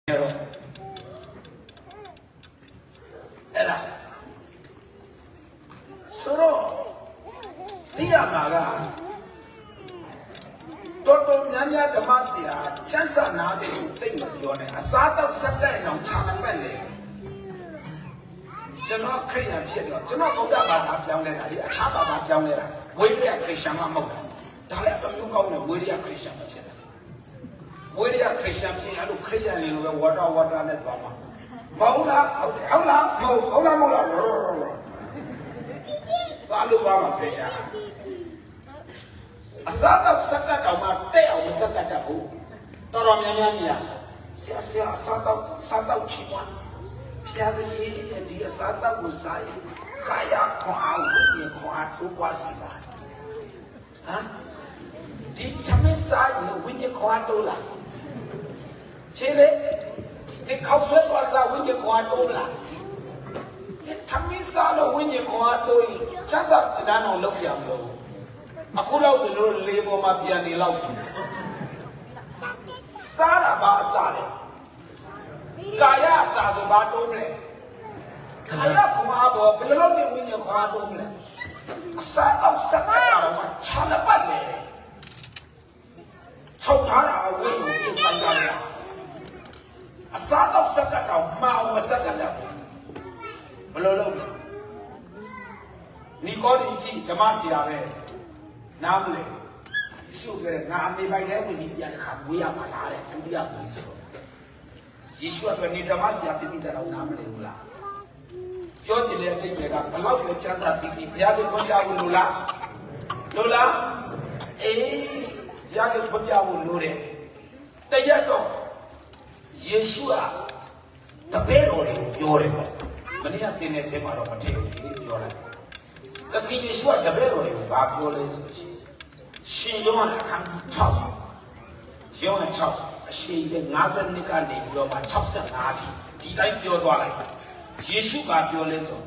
အဲ့ဒါဆိုတော့သိရမှာကတော်တော်များများဓမ္မဆရာချမ်းသာနာတဲ့ကိုသိမပြောနဲ့အစားတော့စက်တဲ့အောင်ခြံပတ်လေကျွန်တော်ခရိယာဖြစ်တော့ကျွန်တော်ဗုဒ္ဓဘာသာပြောင်းလဲတာလေအခြားဘာသာပြောင်းလဲတာဝိရိယခရစ်ယာန်မှမဟုတ်ဘူးဒါလည်းအမျိုးကောင်းတဲ့ဝိရိယခရစ်ယာန်ပဲဖြစ်တယ်ဝိရိယခရစ်ယာန်ဖြစ်အဲ့လိုခရိယာန်တွေလိုပဲဝါတာနဲ့သွားမှာမဟုတ်လားဟုတ်လားမဟုတ်လားဘာလို့ပါမှာခရစ်ယာန်အစားတော့စက်ကတ်အောင်မှတဲ့အောင်မစက်ကတ်တတ်ဘူးတော်တော်များများနေရဆရာအစားတော့ချီးမွမ်းဖျားတဲ့ဒီအစားတော့ကိုစားရင်ကာယခွန်အားကိုဒီခွန်အားကိုပွားစီပါဟမ်ဒီသမီးစားရင်ဝိညာဉ်ခွန်အားတိုးလာဖြေလေဒီခေါက်ဆွဲသွားစားဝိညာဉ်ခွန်အားတိုးလာဒီသမီးစားလို့ဝိညာဉ်ခွန်အားတိုးရင်ချမ်းသာတန်းအောင်လုပ်ကြမလို့အခုတော့ကျွန်တော်လေးပေါ်မှာပြန်နေလောက်စားတာပါအစားလေကာယအစားဆိုဘာတိုးမလဲကာယခွန်အားပေါ်ဘယ်လိုလုပ်နေဝိညာဉ်ခွန်အားတိုးမလဲအစားအောင်စက်ကတာတော့ချမ်းသာပတ်လေချုပ်ထားတာဝိညာဉ်ကိုပြန်ကြတာအစားတော့စက်ကတာမအောင်မစက်ကတာဘယ်လိုလုပ်လဲနီကိုဒီကြီးဓမ္မဆရာပဲနားမလဲရှုပ်ကြတယ်ငါအမေပိုင်ထဲဝင်ပြီးပြန်တဲ့ခါမွေးရမှာလားတဲ့ဒုတိယမွေးဆိုယေရှုအတွက်နေဓမ္မဆရာဖြစ်ပြီးတော့နားမလဲဘူးလားပြောချင်တဲ့အတိတ်ကဘလောက်ပဲချမ်းသာတည်တည်ဘုရားကိုဖွင့်ပြဖို့လိုလားအေးဘုရားကိုဖွင့်ပြဖို့လိုတယ်တရက်တော့ယေရှုကတပည့်တော်တွေကိုပြောတယ်ပေါ့မနေ့ကတင်တဲ့ထဲမှာတော့မထည့်ဘူးဒီနေ့ပြောလိုက်သခင်ယေရှုကတပည့်တော်တွေကိုဘာပြောလဲဆိုရှင်ယောဟန်အခန်းကြီး6ယောဟန်6အရှိန်50နှစ်ကနေပြီးတော့မှ65အထိဒီတိုင်းပြောသွားလိုက်ယေရှုကပြောလဲဆို